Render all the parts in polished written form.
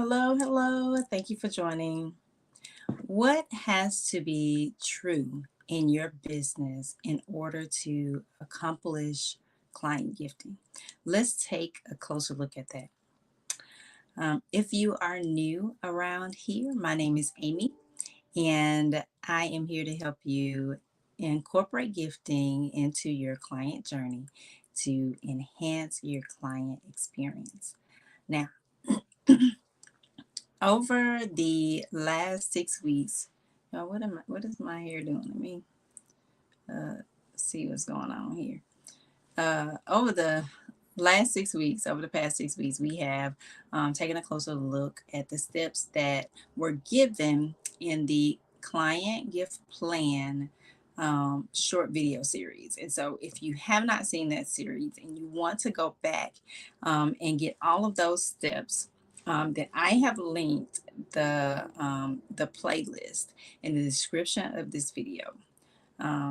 Hello, hello. Thank you for joining. What has to be true in your business in order to accomplish client gifting? Let's take a closer look at that. If you are new around here, my name is Amy, and I am here to help you incorporate gifting into your client journey to enhance your client experience. Now, over the last 6 weeks, what is my hair doing? Let me uh, see what's going on here. Over the last 6 weeks, over the past 6 weeks, we have taken a closer look at the steps that were given in the client gift plan short video series. And so, if you have not seen that series and you want to go back and get all of those steps, then I have linked the playlist in the description of this video,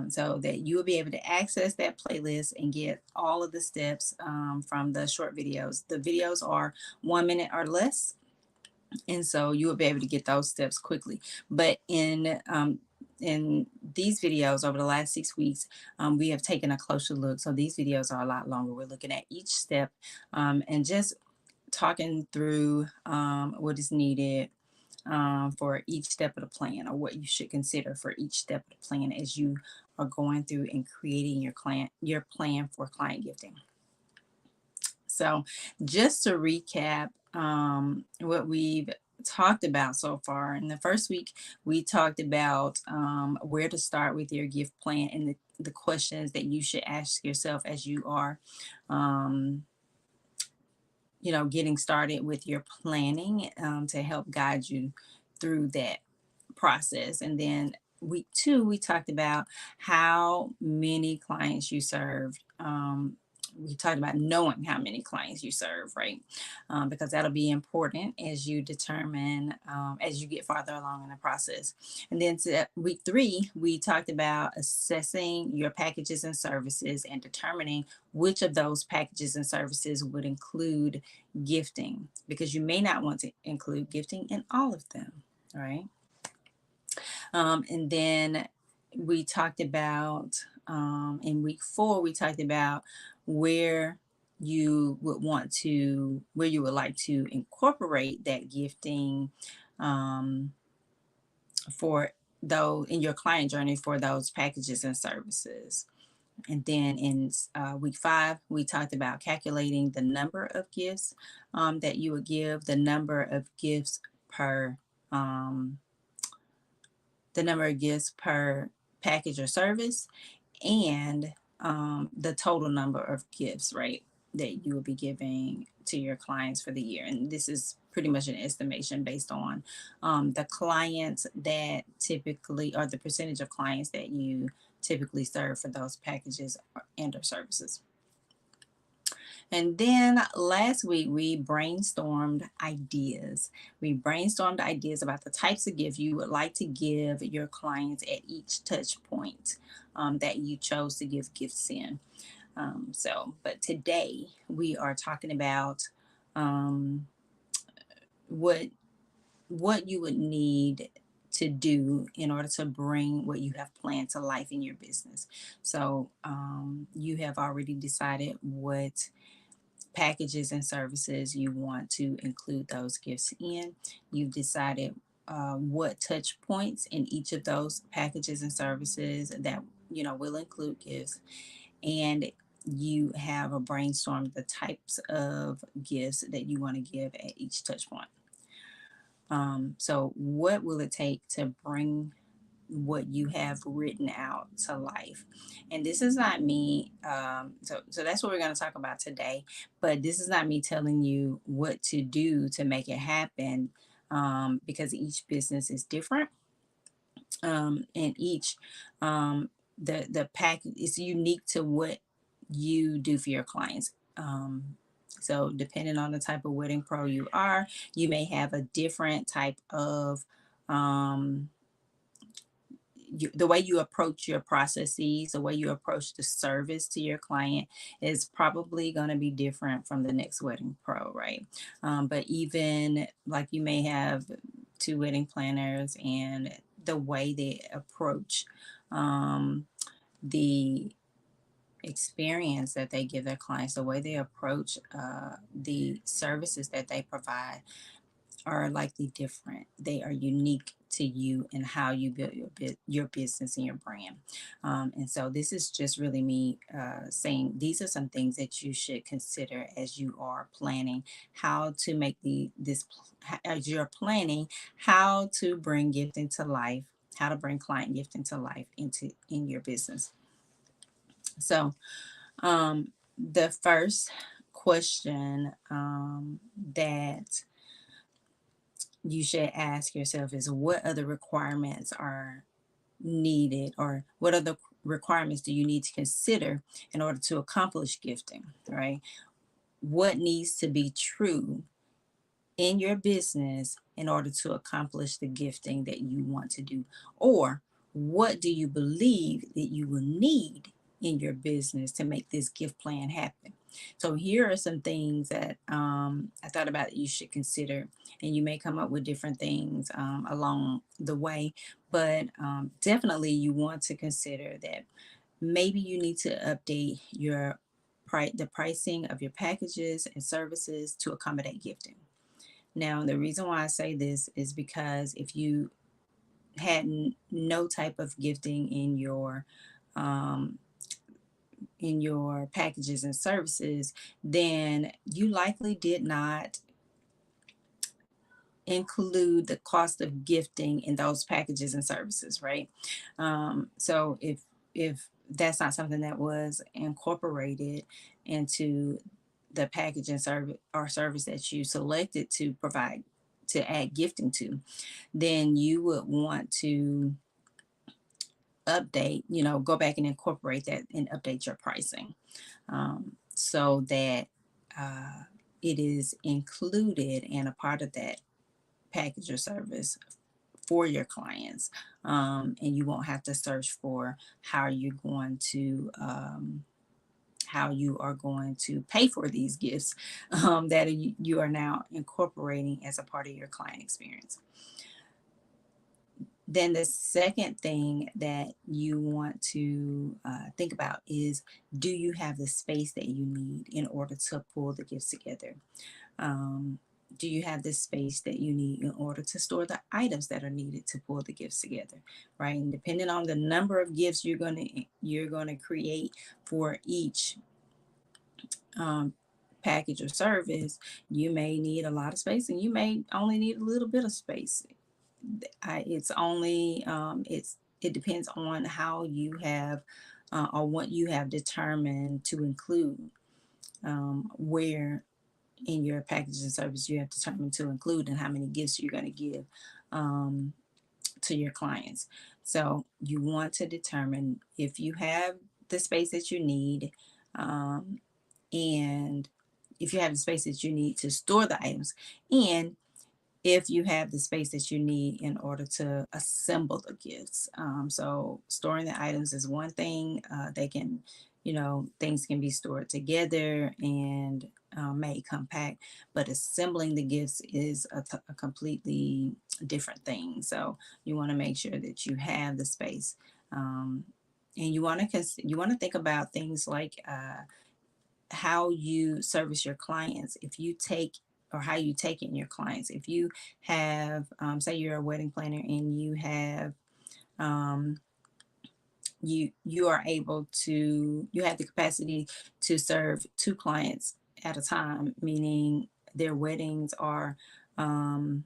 so that you will be able to access that playlist and get all of the steps from the short videos. The videos are 1 minute or less, and so you will be able to get those steps quickly. But in these videos over the last 6 weeks, we have taken a closer look. So these videos are a lot longer. We're looking at each step and just talking through what is needed for each step of the plan, or what you should consider for each step of the plan as you are going through and creating your plan for client gifting. So, just to recap what we've talked about so far. In the first week, we talked about where to start with your gift plan and the questions that you should ask yourself as you are um, getting started with your planning, to help guide you through that process. And then week two, we talked about how many clients you served. We talked about knowing how many clients you serve, right? Because that'll be important as you determine, as you get farther along in the process. And then to week three, we talked about assessing your packages and services and determining which of those packages and services would include gifting, because you may not want to include gifting in all of them, right? And then we talked about, in week four, we talked about where where you would like to incorporate that gifting um, for those in your client journey for those packages and services. And then in week five, we talked about calculating the number of gifts that you would give, per um, the number of gifts per package or service, and the total number of gifts, right, that you will be giving to your clients for the year. And this is pretty much an estimation based on the clients that typically, or the percentage of clients that you typically serve for those packages and or services. And then last week, we brainstormed ideas. We brainstormed ideas about the types of gifts you would like to give your clients at each touch point that you chose to give gifts in. But today we are talking about um, what you would need to do in order to bring what you have planned to life in your business. So you have already decided what packages and services you want to include those gifts in. You've decided what touch points in each of those packages and services that will include gifts, and you have a brainstorm the types of gifts that you want to give at each touch point. So what will it take to bring what you have written out to life? And this is not me, so that's what we're going to talk about today, but this is not me telling you what to do to make it happen, because each business is different, and each the package is unique to what you do for your clients. So depending on the type of wedding pro you are, you may have a different type of um, the way you approach your processes, the way you approach the service to your client is probably going to be different from the next wedding pro, right? But even like you may have two wedding planners, and the way they approach um, the experience that they give their clients, the way they approach the services that they provide are likely different. They are unique to you and how you build your business and your brand. And so this is just really me saying these are some things that you should consider as you are planning how to make as you're planning how to bring gifting to life, how to bring client gifting to life in your business. So the first question that you should ask yourself is what other requirements are needed, or what other requirements do you need to consider in order to accomplish gifting, right? What needs to be true in your business in order to accomplish the gifting that you want to do? Or what do you believe that you will need in your business to make this gift plan happen? So here are some things that I thought about that you should consider, and you may come up with different things along the way, but definitely you want to consider that maybe you need to update the pricing of your packages and services to accommodate gifting. Now, the reason why I say this is because if you had no type of gifting um, in your packages and services, then you likely did not include the cost of gifting in those packages and services, right? So if that's not something that was incorporated into the package and service that you selected to provide to add gifting to, then you would want to go back and incorporate that and update your pricing so that uh, it is included and a part of that package or service for your clients. And you won't have to search for how you are going to pay for these gifts that you are now incorporating as a part of your client experience. Then the second thing that you want to think about is, do you have the space that you need in order to pull the gifts together? Um, do you have the space that you need in order to store the items that are needed to pull the gifts together, right? And depending on the number of gifts you're gonna create for each um, package or service, you may need a lot of space, and you may only need a little bit of space. It depends on how you have or what you have determined to include, where in your package and service you have determined to include, and how many gifts you're going to give um, to your clients. So you want to determine if you have the space that you need, um, and if you have the space that you need to store the items, and if you have the space that you need in order to assemble the gifts. So storing the items is one thing. Things can be stored together and made compact, but assembling the gifts is a completely different thing. So you want to make sure that you have the space. Um, and you want to think about things like how you service your clients. If you take or how you take in your clients. If you have, say you're a wedding planner and you have, you are able to, you have the capacity to serve two clients at a time, meaning their weddings are um,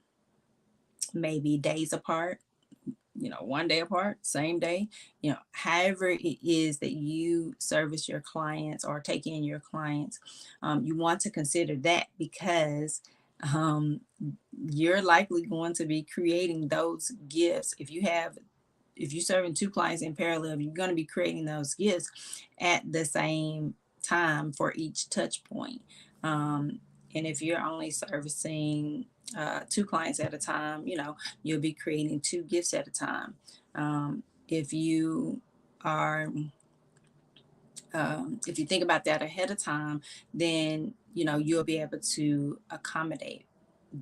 maybe days apart, one day apart, same day, however it is that you service your clients or take in your clients, you want to consider that because um, you're likely going to be creating those gifts. If you're serving two clients in parallel, you're going to be creating those gifts at the same time for each touch point. And if you're only servicing two clients at a time, you'll be creating two gifts at a time. if you are if you think about that ahead of time, then you'll be able to accommodate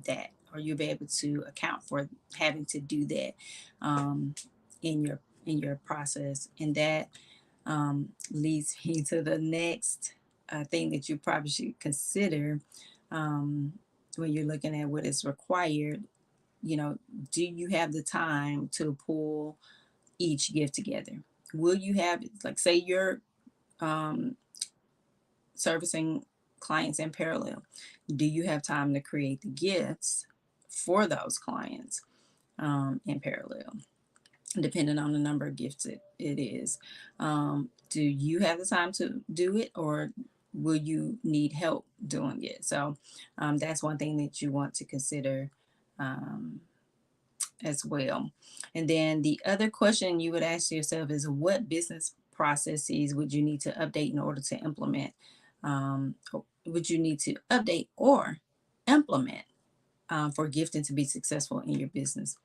that, or you'll be able to account for having to do that um, in your process. And that leads me to the next thing that you probably should consider um, when you're looking at what is required. Do you have the time to pull each gift together? Will you have, like, say you're um, servicing clients in parallel? Do you have time to create the gifts for those clients in parallel, depending on the number of gifts it is? Do you have the time to do it, or will you need help doing it? So that's one thing that you want to consider um, as well. And then the other question you would ask yourself is, what business processes would you need to update in order to implement? Would you need to update or implement for gifting to be successful in your business?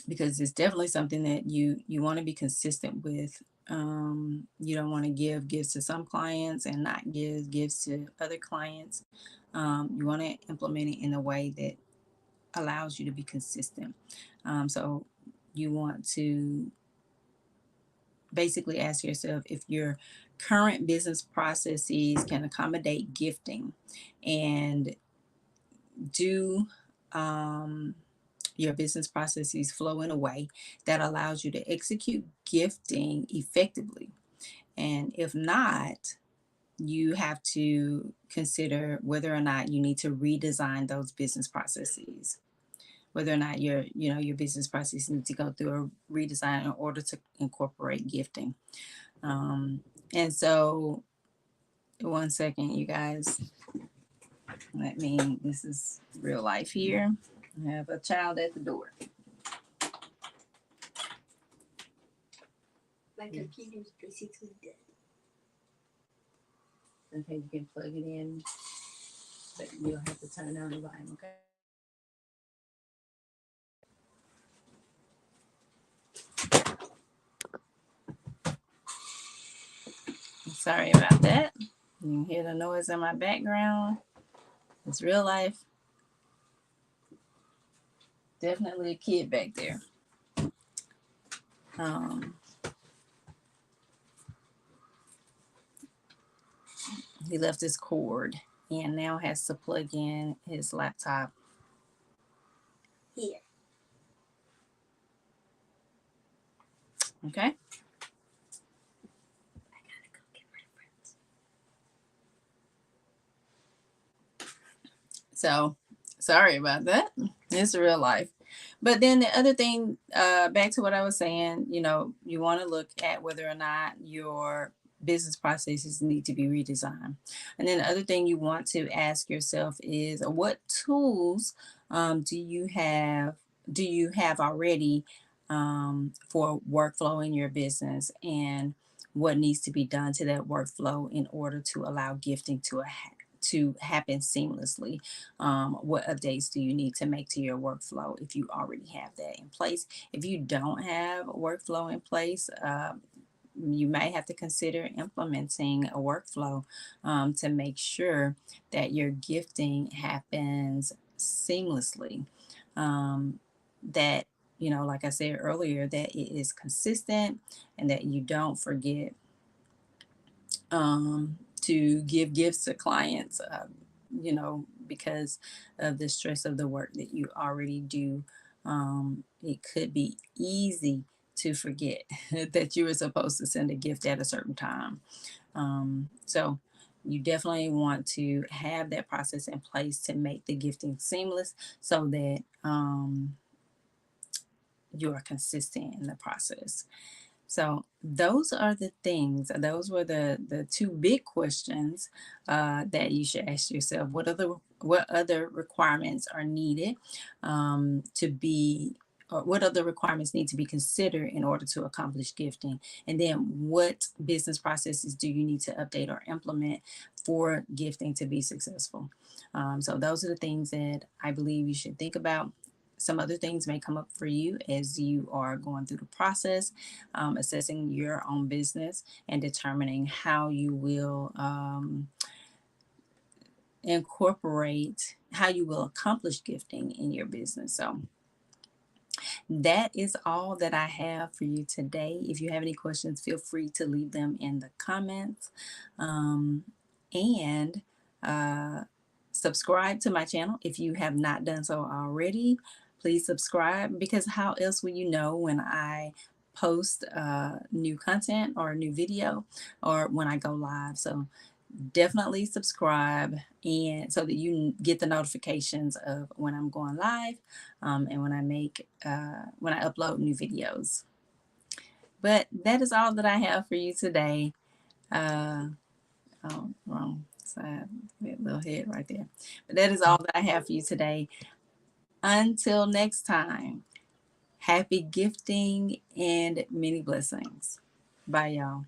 Because it's definitely something that you want to be consistent with. You don't want to give gifts to some clients and not give gifts to other clients. You want to implement it in a way that allows you to be consistent. So you want to basically ask yourself if your current business processes can accommodate gifting, and do your business processes flow in a way that allows you to execute gifting effectively. And if not, you have to consider whether or not you need to redesign those business processes, whether or not your business process needs to go through a redesign in order to incorporate gifting. And so, one second, you guys. This is real life here. I have a child at the door. My computer's basically dead. Okay, you can plug it in, but you'll have to turn on the volume, okay? Sorry about that. You can hear the noise in my background. It's real life. Definitely a kid back there. He left his cord and now has to plug in his laptop. Here. Okay. I gotta go get my friends. So sorry about that. It's real life. But then the other thing, back to what I was saying, you want to look at whether or not your business processes need to be redesigned. And then the other thing you want to ask yourself is, what tools do you have already for workflow in your business, and what needs to be done to that workflow in order to allow gifting to happen seamlessly? What updates do you need to make to your workflow if you already have that in place? If you don't have a workflow in place, you might have to consider implementing a workflow to make sure that your gifting happens seamlessly. That, like I said earlier, that it is consistent and that you don't forget to give gifts to clients, because of the stress of the work that you already do. It could be easy to forget that you were supposed to send a gift at a certain time. So you definitely want to have that process in place to make the gifting seamless, so that you are consistent in the process. So those are the things. Those were the two big questions that you should ask yourself. What other requirements are needed to be, or what other requirements need to be considered in order to accomplish gifting? And then what business processes do you need to update or implement for gifting to be successful? So those are the things that I believe you should think about some other things may come up for you as you are going through the process, assessing your own business and determining how you will incorporate, how you will accomplish gifting in your business. So that is all that I have for you today. If you have any questions, feel free to leave them in the comments. And subscribe to my channel if you have not done so already. Please subscribe, because how else will you know when I post new content or a new video, or when I go live? So definitely subscribe, and so that you get the notifications of when I'm going live, and when I upload new videos. But that is all that I have for you today. Oh, wrong side, that little head right there. But that is all that I have for you today. Until next time, happy gifting and many blessings. Bye, y'all.